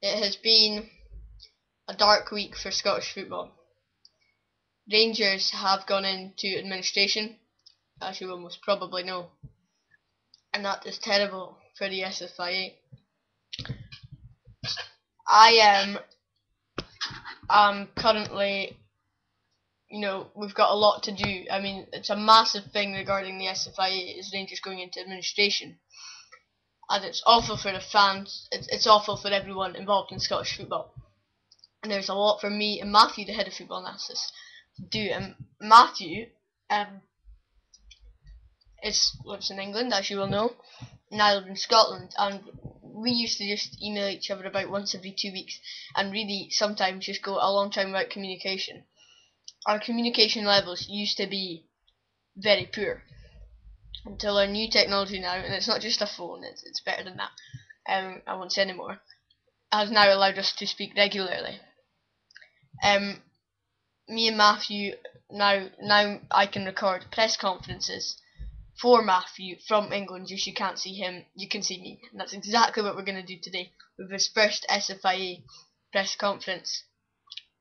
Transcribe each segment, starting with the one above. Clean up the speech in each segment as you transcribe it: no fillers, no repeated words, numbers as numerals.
It has been a dark week for Scottish football. Rangers have gone into administration, as you will most probably know, and that is terrible for the SFIA. I am currently, we've got a lot to do. I mean, it's a massive thing regarding the SFIA is Rangers going into administration, and it's awful for the fans. It's awful for everyone involved in Scottish football. And there's a lot for me and Matthew, the head of football analysis, to do. And Matthew lives in England, as you will know, and I live in Scotland, and we used to just email each other about once every 2 weeks, and really sometimes just go a long time without communication. Our communication levels used to be very poor until our new technology now, and it's not just a phone, it's better than that, I won't say anymore, has now allowed us to speak regularly. Me and Matthew, now I can record press conferences for Matthew from England. Just you can't see him, you can see me, and that's exactly what we're going to do today with his first SFIA press conference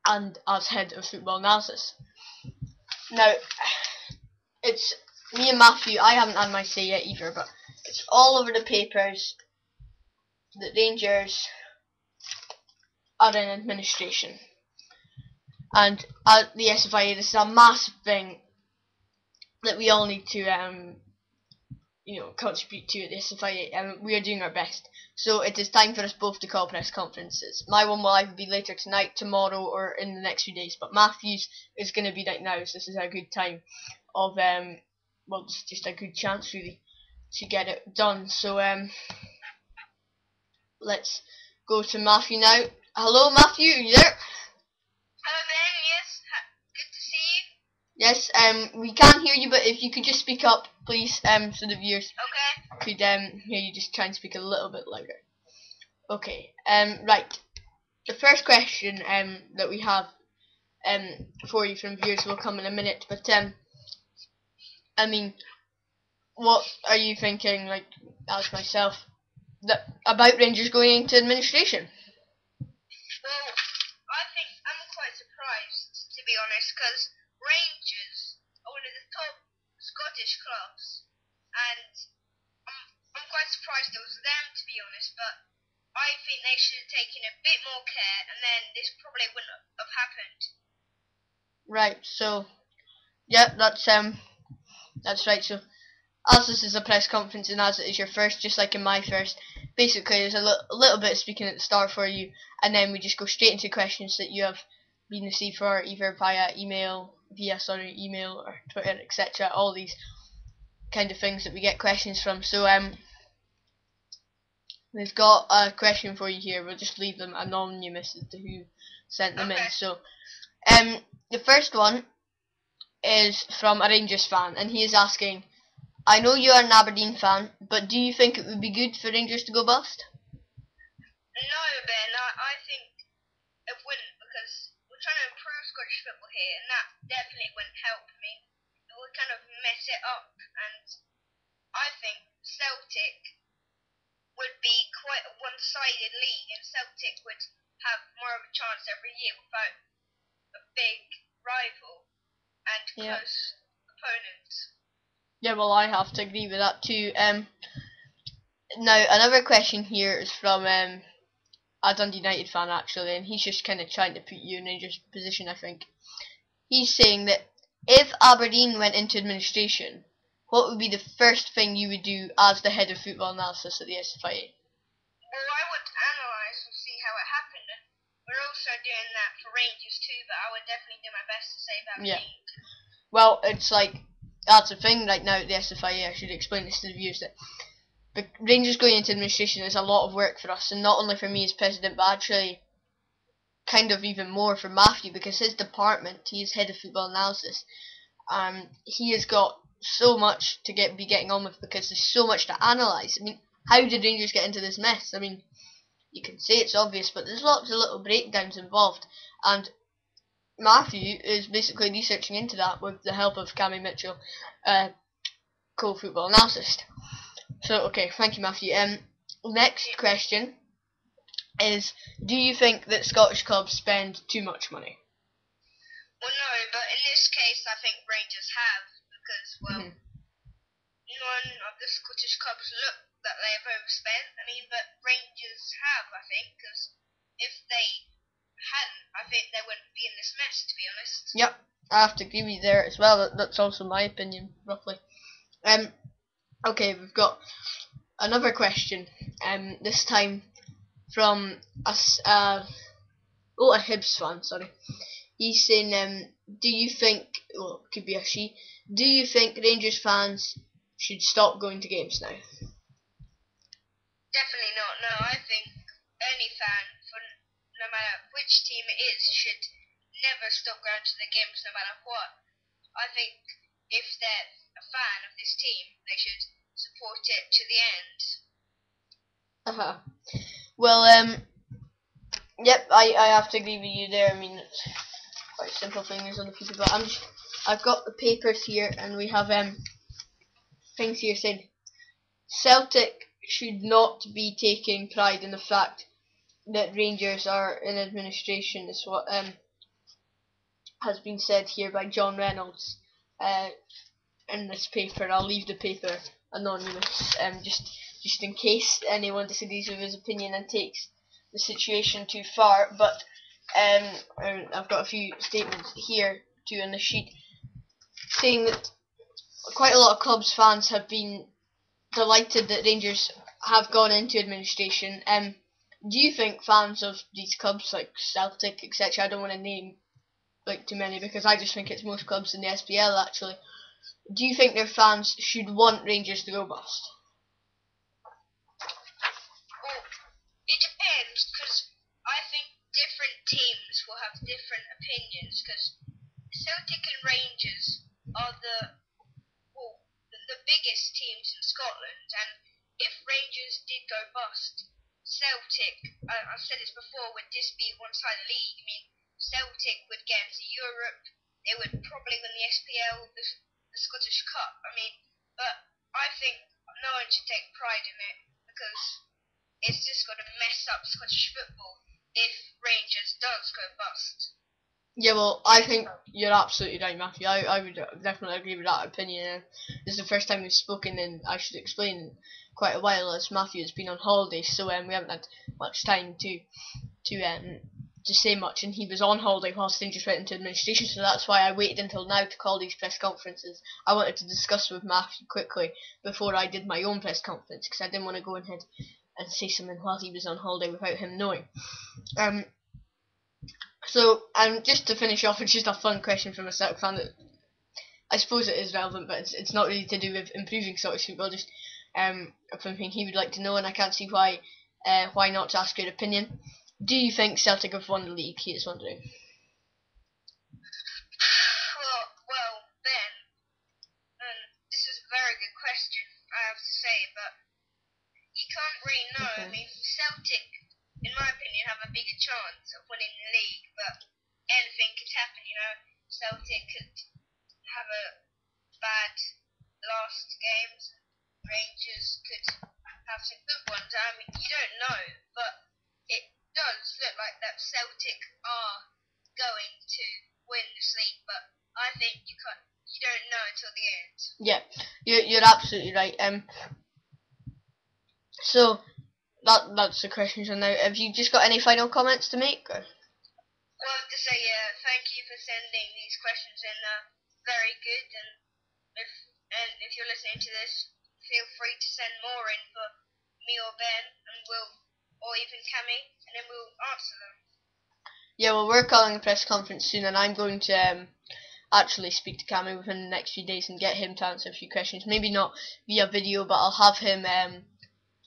and as head of football analysis. Now, it's me and Matthew. I haven't had my say yet either, but it's all over the papers that Rangers are in administration, and at the SFIA this is a massive thing that we all need to contribute to at the SFIA, and we are doing our best. So it is time for us both to call press conferences. My one will either be later tonight, tomorrow, or in the next few days, but Matthew's is going to be right now, so this is a good time of it's just a good chance really to get it done. So let's go to Matthew now. Hello Matthew, are you there? Hello Ben, yes, good to see you. Yes, we can hear you, but if you could just speak up, please, so the viewers could hear you. Just try and speak a little bit louder. Okay, right. The first question that we have for you from viewers will come in a minute, but I mean, what are you thinking, like, as myself, about Rangers going into administration? Well, I think I'm quite surprised, to be honest, because Rangers are one of the top Scottish clubs, and I'm quite surprised it was them, to be honest, but I think they should have taken a bit more care, and then this probably wouldn't have happened. Right, so, yeah, that's right. So, as this is a press conference and as it is your first, just like in my first, basically there's a little bit of speaking at the start for you, and then we just go straight into questions that you have been received for either via email or Twitter, etc. All these kind of things that we get questions from. So we've got a question for you here. We'll just leave them anonymous as to who sent them in. So the first one is from a Rangers fan, and he is asking, I know you are an Aberdeen fan, but do you think it would be good for Rangers to go bust? No, Ben, I think it wouldn't, because we're trying to improve Scottish football here, and that definitely wouldn't help me. It would kind of mess it up, and I think Celtic would be quite a one-sided league, and Celtic would have more of a chance every year without a big rival and close opponents. Yeah, well, I have to agree with that too. Now, another question here is from a Dundee United fan, actually, and he's just kind of trying to put you in Rangers' position, I think. He's saying that if Aberdeen went into administration, what would be the first thing you would do as the head of football analysis at the SFIA? Well, I would analyse and see how it happened, and we're also doing that for Rangers too, but I would definitely do my best to save Aberdeen. Yeah. Well, it's like, that's the thing right now at the SFIA. I should explain this to the viewers, that the Rangers going into administration is a lot of work for us, and not only for me as president, but actually kind of even more for Matthew, because his department, he is head of football analysis, he has got so much to be getting on with, because there's so much to analyse. I mean, how did Rangers get into this mess? I mean, you can say it's obvious, but there's lots of little breakdowns involved, and Matthew is basically researching into that with the help of Cammy Mitchell, co-football analyst. So, okay, thank you, Matthew. Next question is, do you think that Scottish clubs spend too much money? Well, no, but in this case, I think Rangers have, because, well, none of the Scottish clubs look that they have overspent. I mean, but Rangers have, I think, because if they hadn't, I think they wouldn't be in this mess, to be honest. Yep, I have to agree with you there as well. That's also my opinion, roughly. Okay, we've got another question. This time from a Hibs fan. Sorry, he's saying, do you think? Well, it could be a she. Do you think Rangers fans should stop going to games now? Definitely not. No, I think any fan, for no matter which team it is, should never stop going to the games, no matter what. I think if they're a fan of this team, they should support it to the end. Well, yep, I have to agree with you there. I mean, it's quite simple fingers on the people, but I've got the papers here, and we have things here saying Celtic should not be taking pride in the fact that Rangers are in administration, is what has been said here by John Reynolds in this paper. I'll leave the paper anonymous, just in case anyone disagrees with his opinion and takes the situation too far. But I've got a few statements here too on the sheet saying that quite a lot of clubs fans have been delighted that Rangers have gone into administration. Do you think fans of these clubs like Celtic, etc., I don't want to name like too many because I just think it's most clubs in the SPL actually, do you think their fans should want Rangers to go bust? Well, it depends, because I think different teams will have different opinions, because Celtic and Rangers are the biggest teams in Scotland, and if Rangers did go bust, Celtic, I've said this before, would this be a one-sided league? I mean, Celtic would get into Europe, they would probably win the SPL, the Scottish Cup. I mean, but I think no one should take pride in it, because it's just going to mess up Scottish football if Rangers does go bust. Yeah, well, I think you're absolutely right, Matthew. I would definitely agree with that opinion. This is the first time we've spoken, and I should explain, in quite a while, as Matthew has been on holiday, so we haven't had much time to say much, and he was on holiday whilst things just went into administration, so that's why I waited until now to call these press conferences. I wanted to discuss with Matthew quickly before I did my own press conference, because I didn't want to go ahead and say something while he was on holiday without him knowing. So, just to finish off, it's just a fun question from a Celtic fan that I suppose it is relevant, but it's not really to do with improving Scottish football. Just something he would like to know, and I can't see why not to ask your opinion. Do you think Celtic have won the league? He is wondering. Well, Ben, this is a very good question, I have to say, but you can't really know. I mean, Celtic, in my opinion, have a bigger chance of winning the league, but anything could happen, you know. Celtic could have a bad last games, Rangers could have some good ones. I mean, you don't know, but it does look like that Celtic are going to win this league, but I think you don't know until the end. Yeah, you're absolutely right. So that's the questions. And now, have you just got any final comments to make? Or? Well, I have to say thank you for sending these questions in. Very good, and if you're listening to this, feel free to send more in for me or Ben, and or even Cammy, and then we'll answer them. Yeah, well, we're calling a press conference soon, and I'm going to actually speak to Cammy within the next few days and get him to answer a few questions. Maybe not via video, but I'll have him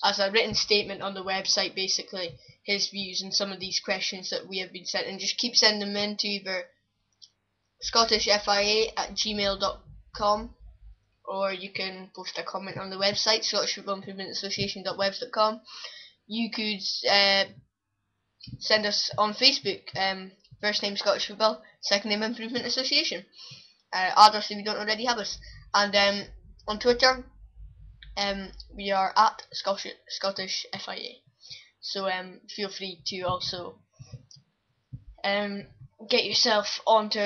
as a written statement on the website, basically his views on some of these questions that we have been sent, and just keep sending them in to either scottishfia@gmail.com, or you can post a comment on the website, scottishfootballimprovementassociation.webs.com. You could send us on Facebook, first name Scottish Football, second name Improvement Association. Add us if you don't already have us. And on Twitter, we are at Scottish FIA. So feel free to also get yourself onto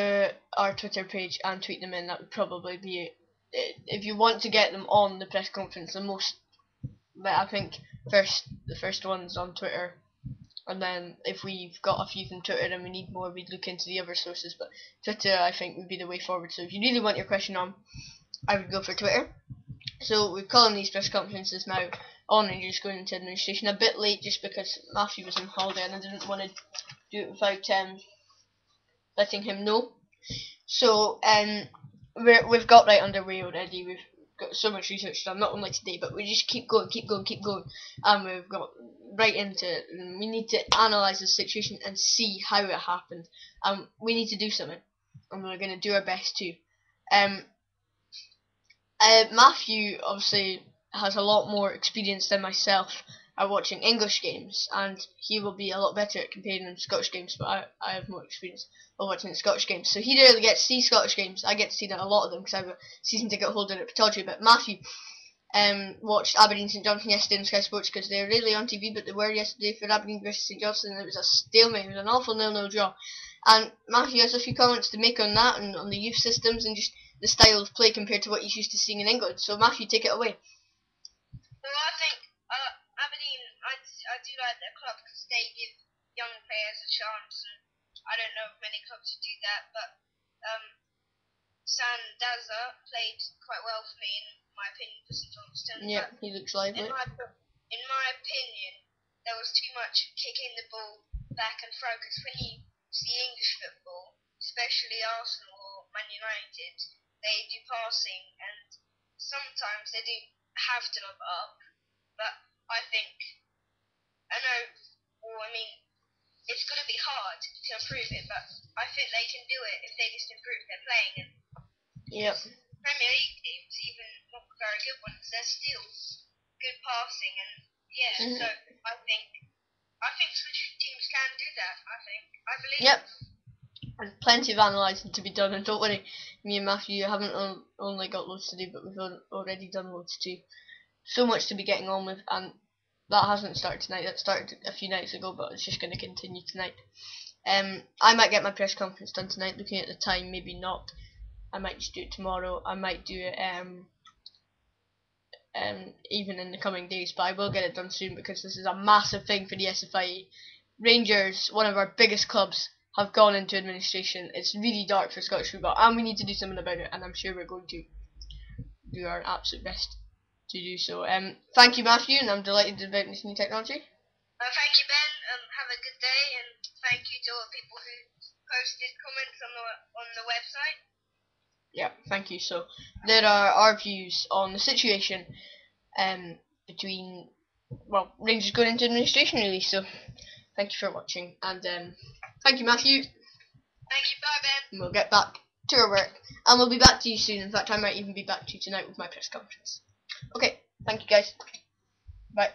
our Twitter page and tweet them in. That would probably be it. If you want to get them on the press conference, but I think the first one's on Twitter, and then if we've got a few from Twitter and we need more, we'd look into the other sources. But Twitter, I think, would be the way forward. So if you really want your question on, I would go for Twitter. So we're calling these press conferences now on Rangers going into administration. A bit late just because Matthew was on holiday and I didn't want to do it without letting him know. So we've got right underway already. We've got so much research done, not only today, but we just keep going, and we've got right into it. And we need to analyse the situation and see how it happened. We need to do something, and we're going to do our best to. Matthew obviously has a lot more experience than myself at watching English games, and he will be a lot better at comparing them to Scottish games, but I have more experience of watching the Scottish games. So he rarely gets to see Scottish games. I get to see a lot of them because I have a season ticket holder at Pittodrie. But Matthew watched Aberdeen St Johnstone yesterday on Sky Sports because they're rarely on TV, but they were yesterday for Aberdeen versus St Johnstone, and it was a stalemate. It was an awful 0-0 draw. And Matthew has a few comments to make on that and on the youth systems and just the style of play compared to what he's used to seeing in England. So Matthew, take it away. Well, I think Aberdeen, I do like their club because they give young players a chance, and I don't know of many clubs who do that, but Sandaza played quite well for me, in my opinion, for St Johnstone. Yeah, he looks lively. In my opinion, there was too much kicking the ball back and forth, because when you see English football, especially Arsenal or Man United, they do passing, and sometimes they do have to lob up, but I know, it's going to be hard to improve it, but I think they can do it if they just improve their playing. And yep. Premier League teams, even not very good ones, they're still good passing, and so I think Scottish teams can do that. I believe. Yep. There's plenty of analysing to be done, and don't worry, me and Matthew haven't only got loads to do, but we've already done loads too. So much to be getting on with, and that hasn't started tonight. That started a few nights ago, but it's just going to continue tonight. I might get my press conference done tonight. Looking at the time, maybe not. I might just do it tomorrow. I might do it even in the coming days, but I will get it done soon because this is a massive thing for the SFIA. Rangers, one of our biggest clubs, have gone into administration. It's really dark for Scottish football, and we need to do something about it, and I'm sure we're going to do our absolute best to do so. Thank you, Matthew, and I'm delighted about this new technology. Thank you, Ben. Have a good day, and thank you to all the people who posted comments on the website. Yeah, thank you. So there are our views on the situation between Rangers going into administration, really. So thank you for watching, and thank you, Matthew. Thank you, bye, Ben. And we'll get back to our work, and we'll be back to you soon. In fact, I might even be back to you tonight with my press conference. Okay, thank you, guys. Bye.